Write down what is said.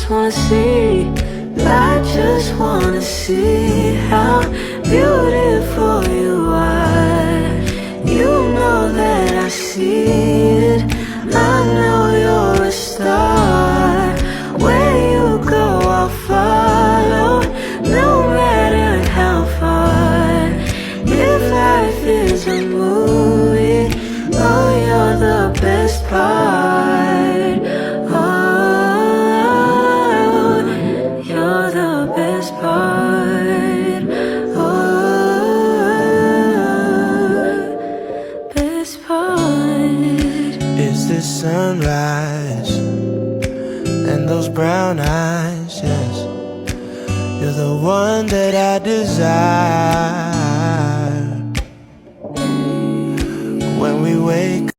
just wanna see, I just wanna see how beautiful you are. You know that I see it, I know you're a star. Where you go I'll follow, no matter how far. If life is a movie, oh, you're the best part. Oh, you're the best part. Oh, best part. Is this sunrise and those brown eyes? Yes, you're the one that I desire. When we wake